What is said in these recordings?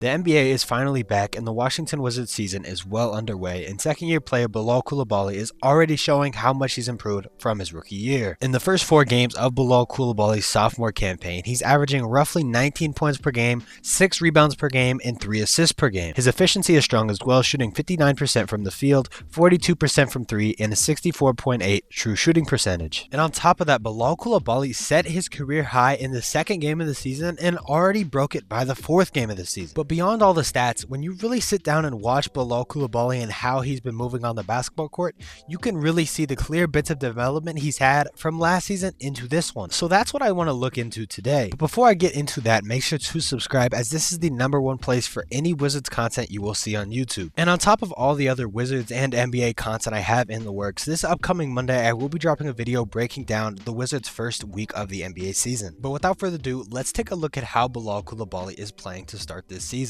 The NBA is finally back and the Washington Wizards season is well underway, and second-year player Bilal Coulibaly is already showing how much he's improved from his rookie year. In the first 4 games of Bilal Coulibaly's sophomore campaign, he's averaging roughly 19 points per game, 6 rebounds per game, and 3 assists per game. His efficiency is strong as well, shooting 59% from the field, 42% from 3, and a 64.8 true shooting percentage. And on top of that, Bilal Coulibaly set his career high in the second game of the season and already broke it by the 4th game of the season. But beyond all the stats, when you really sit down and watch Bilal Coulibaly and how he's been moving on the basketball court, you can really see the clear bits of development he's had from last season into this one. So that's what I want to look into today. But before I get into that, make sure to subscribe, as this is the #1 place for any Wizards content you will see on YouTube. And on top of all the other Wizards and NBA content I have in the works, this upcoming Monday I will be dropping a video breaking down the Wizards' first week of the NBA season. But without further ado, let's take a look at how Bilal Coulibaly is playing to start this season.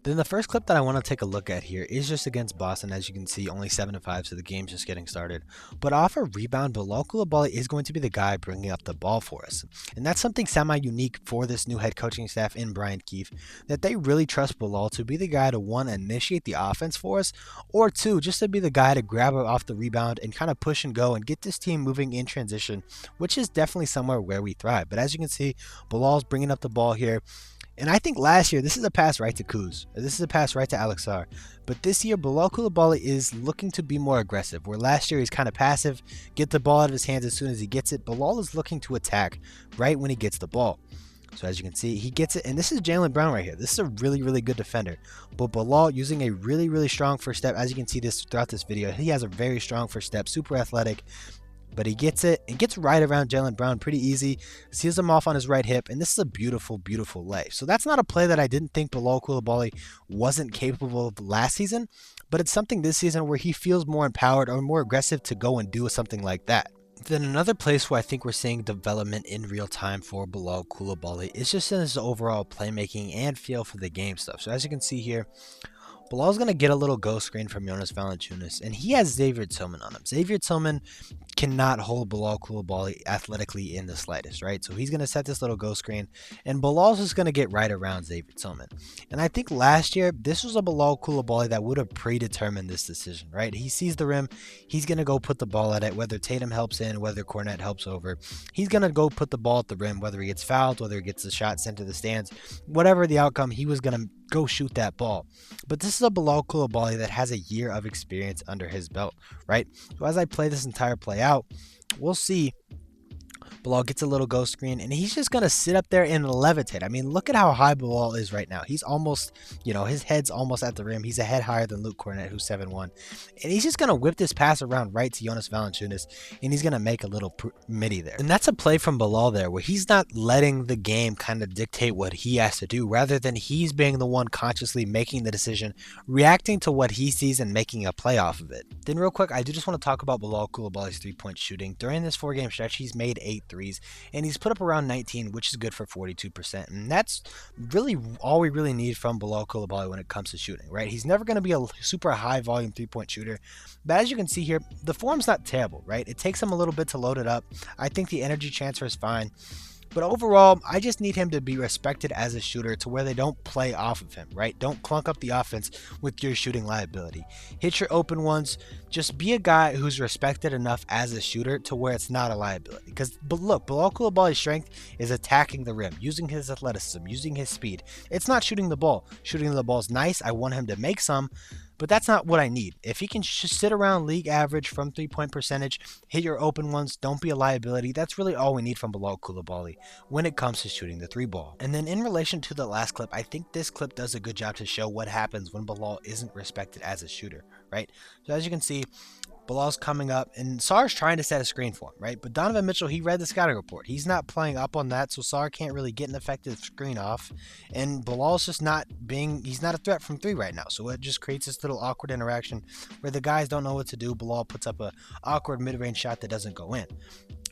Then the first clip that I want to take a look at here is just against Boston. As you can see, only 7-5, so the game's just getting started. But off a rebound, Bilal Coulibaly is going to be the guy bringing up the ball for us. And that's something semi-unique for this new head coaching staff in Brian Keefe, that they really trust Bilal to be the guy to, one, initiate the offense for us, or two, just to be the guy to grab it off the rebound and kind of push and go and get this team moving in transition, which is definitely somewhere where we thrive. But as you can see, Bilal's bringing up the ball here. And I think last year, this is a pass right to Kuz. This is a pass right to Alexar. But this year, Bilal Coulibaly is looking to be more aggressive. Where last year, he's kind of passive, get the ball out of his hands as soon as he gets it. Bilal is looking to attack right when he gets the ball. So as you can see, he gets it. And this is Jaylen Brown right here. This is a really, really good defender. But Bilal using a really, really strong first step. As you can see this throughout this video, he has a very strong first step, super athletic. But he gets it and gets right around Jaylen Brown pretty easy, seals him off on his right hip, and this is a beautiful, beautiful lay. So that's not a play that I didn't think Bilal Coulibaly wasn't capable of last season, but it's something this season where he feels more empowered or more aggressive to go and do something like that. Then another place where I think we're seeing development in real time for Bilal Coulibaly is just in his overall playmaking and feel for the game stuff. So as you can see here, Bilal's going to get a little ghost screen from Jonas Valanciunas, and he has Xavier Tillman on him. Xavier Tillman cannot hold Bilal Coulibaly athletically in the slightest, right? So he's going to set this little ghost screen, and Bilal's just going to get right around Xavier Tillman. And I think last year, this was a Bilal Coulibaly that would have predetermined this decision, right? He sees the rim, he's going to go put the ball at it, whether Tatum helps in, whether Cornette helps over. He's going to go put the ball at the rim, whether he gets fouled, whether he gets the shot sent to the stands. Whatever the outcome, he was going to go shoot that ball. But this is a Bilal Coulibaly that has a year of experience under his belt, right? So as I play this entire play out, we'll see Bilal gets a little ghost screen, and he's just going to sit up there and levitate. I mean, look at how high Bilal is right now. He's almost, his head's almost at the rim. He's a head higher than Luke Cornette, who's 7'1". And he's just going to whip this pass around right to Jonas Valanciunas, and he's going to make a little midi there. And that's a play from Bilal there, where he's not letting the game kind of dictate what he has to do, rather than he's being the one consciously making the decision, reacting to what he sees and making a play off of it. Then real quick, I do just want to talk about Bilal Coulibaly's three-point shooting. During this 4-game stretch, he's made 8 threes, and he's put up around 19, which is good for 42%. And that's really all we really need from Bilal Coulibaly when it comes to shooting, right? He's never going to be a super high volume 3-point shooter, but as you can see here, the form's not terrible, right? It takes him a little bit to load it up. I think the energy transfer is fine. But overall, I just need him to be respected as a shooter to where they don't play off of him, right? Don't clunk up the offense with your shooting liability. Hit your open ones. Just be a guy who's respected enough as a shooter to where it's not a liability. But look, Bilal Coulibaly's strength is attacking the rim, using his athleticism, using his speed. It's not shooting the ball. Shooting the ball is nice. I want him to make some, but that's not what I need. If he can just sit around league average from 3-point percentage, hit your open ones, don't be a liability, that's really all we need from Bilal Coulibaly when it comes to shooting the 3-ball. And then in relation to the last clip, I think this clip does a good job to show what happens when Bilal isn't respected as a shooter, right? So as you can see, Bilal's coming up, and Sar's trying to set a screen for him, right? But Donovan Mitchell, he read the scouting report. He's not playing up on that, so Sar can't really get an effective screen off. And Bilal's just he's not a threat from 3 right now. So it just creates this little awkward interaction where the guys don't know what to do. Bilal puts up a awkward mid-range shot that doesn't go in.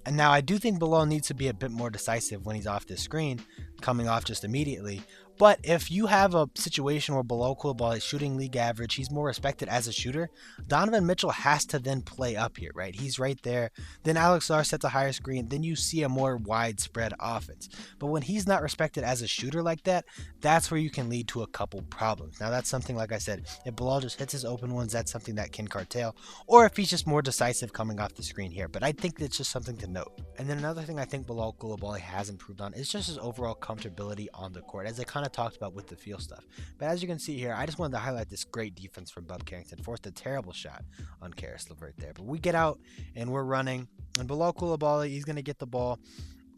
And now I do think Bilal needs to be a bit more decisive when he's off this screen, coming off just immediately. But if you have a situation where Bilal Coulibaly is shooting league average, he's more respected as a shooter, Donovan Mitchell has to then play up here, right? He's right there. Then Alex Lar sets a higher screen. Then you see a more widespread offense. But when he's not respected as a shooter like that, that's where you can lead to a couple problems. Now, that's something, like I said, if Bilal just hits his open ones, that's something that can curtail. Or if he's just more decisive coming off the screen here. But I think that's just something to note. And then another thing I think Bilal Coulibaly has improved on is just his overall comfortability on the court, as I kind of talked about with the feel stuff. But as you can see here, I just wanted to highlight this great defense from Bub Carrington. Forced a terrible shot on Caris LeVert there. But we get out and we're running. And Bilal Coulibaly, he's going to get the ball.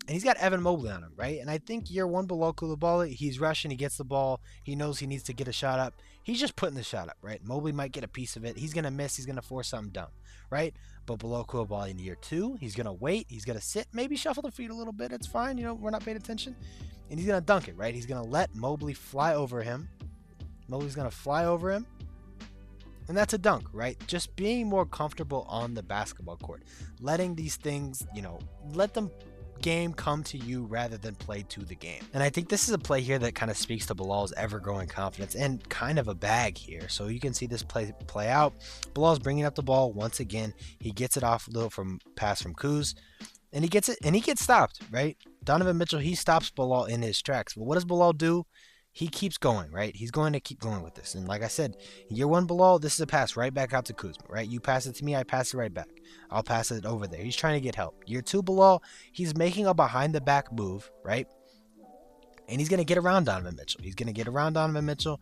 And he's got Evan Mobley on him, right? And I think year one Bilal Coulibaly, he's rushing, he gets the ball, he knows he needs to get a shot up. He's just putting the shot up, right? Mobley might get a piece of it. He's going to miss, he's going to force something dumb, right? But Bilal Coulibaly in year two, he's going to wait, he's going to sit, maybe shuffle the feet a little bit. It's fine, we're not paying attention. And he's going to dunk it, right? He's going to let Mobley fly over him. Mobley's going to fly over him. And that's a dunk, right? Just being more comfortable on the basketball court. Letting these things, let them game come to you rather than play to the game. And I think this is a play here that kind of speaks to Bilal's ever-growing confidence and kind of a bag here. So you can see this play out. Bilal's bringing up the ball once again. He gets it off a little pass from Kuz, and he gets it, and he gets stopped, right? Donovan Mitchell, he stops Bilal in his tracks. But what does Bilal do? He keeps going, right? He's going to keep going with this. And like I said, year one Bilal, this is a pass right back out to Kuzma, right? You pass it to me, I pass it right back. I'll pass it over there. He's trying to get help. Year two Bilal, he's making a behind the back move, right? And he's going to get around Donovan Mitchell.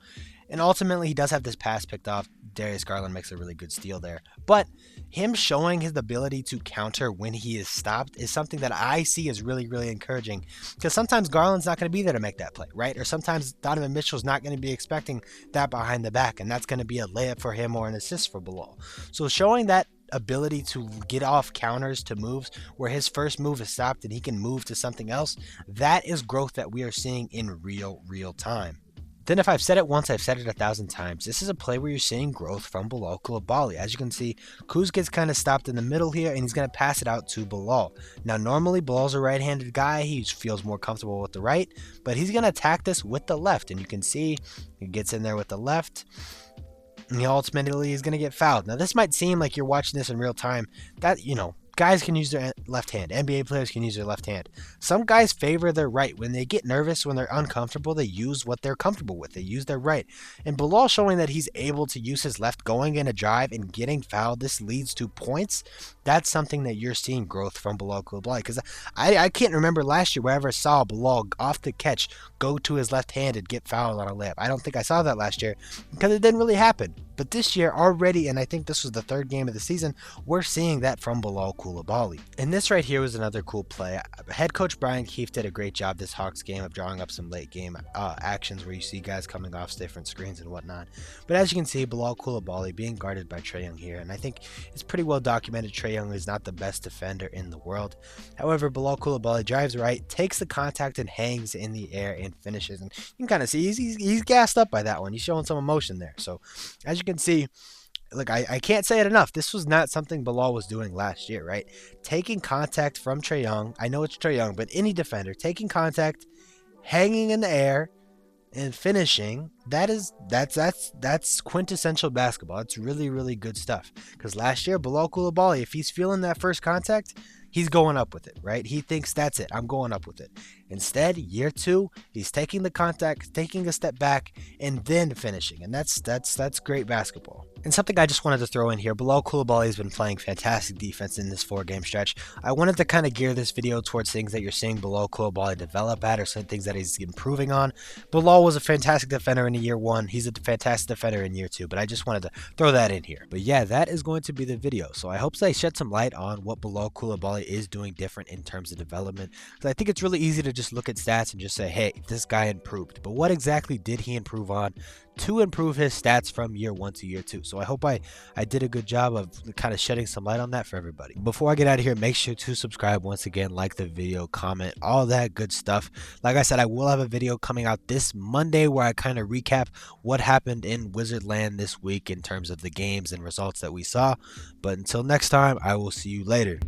And ultimately, he does have this pass picked off. Darius Garland makes a really good steal there. But him showing his ability to counter when he is stopped is something that I see as really, really encouraging. Because sometimes Garland's not going to be there to make that play, right? Or sometimes Donovan Mitchell's not going to be expecting that behind the back. And that's going to be a layup for him or an assist for Bilal. So showing that ability to get off counters to moves where his first move is stopped and he can move to something else, that is growth that we are seeing in real time. Then if I've said it once, I've said it 1,000 times. This is a play where you're seeing growth from Bilal Coulibaly. As you can see, Kuz gets kind of stopped in the middle here, and he's going to pass it out to Bilal. Now, normally, Bilal's a right-handed guy. He feels more comfortable with the right, but he's going to attack this with the left. And you can see he gets in there with the left, and he ultimately is going to get fouled. Now, this might seem like you're watching this in real time. That, guys can use their left hand. NBA players can use their left hand. Some guys favor their right. When they get nervous, when they're uncomfortable, they use what they're comfortable with. They use their right. And Bilal showing that he's able to use his left going in a drive and getting fouled. This leads to points. That's something that you're seeing growth from Bilal Coulibaly. Because I can't remember last year where I ever saw Bilal off the catch go to his left hand and get fouled on a layup. I don't think I saw that last year because it didn't really happen. But this year already, and I think this was the third game of the season, we're seeing that from Bilal Coulibaly. And this right here was another cool play. Head coach Brian Keefe did a great job this Hawks game of drawing up some late game actions where you see guys coming off different screens and whatnot. But as you can see, Bilal Coulibaly being guarded by Trae Young here, and I think it's pretty well documented Trae Young is not the best defender in the world. However, Bilal Coulibaly drives right, takes the contact and hangs in the air and finishes. And you can kind of see he's gassed up by that one. He's showing some emotion there. So as you can see, look, I can't say it enough. This was not something Bilal was doing last year, right? Taking contact from Trae Young. I know it's Trae Young, but any defender taking contact, hanging in the air, and finishing. That's quintessential basketball. It's really, really good stuff. Because last year, Bilal Coulibaly, if he's feeling that first contact, he's going up with it, right? He thinks that's it. I'm going up with it. Instead, year two, he's taking the contact, taking a step back, and then finishing. And that's great basketball. And something I just wanted to throw in here, Bilal Coulibaly has been playing fantastic defense in this 4-game stretch. I wanted to kind of gear this video towards things that you're seeing Bilal Coulibaly develop at or some things that he's improving on. Bilal was a fantastic defender in year one. He's a fantastic defender in year two, but I just wanted to throw that in here. But yeah, that is going to be the video. So I hope they shed some light on what Bilal Coulibaly is doing different in terms of development. Because I think it's really easy to just look at stats and just say, hey, this guy improved. But what exactly did he improve on to improve his stats from year one to year two? So I hope I did a good job of kind of shedding some light on that for everybody. Before I get out of here, make sure to subscribe once again, like the video, comment, all that good stuff. Like I said, I will have a video coming out this Monday where I kind of recap what happened in Wizardland this week in terms of the games and results that we saw. But until next time, I will see you later.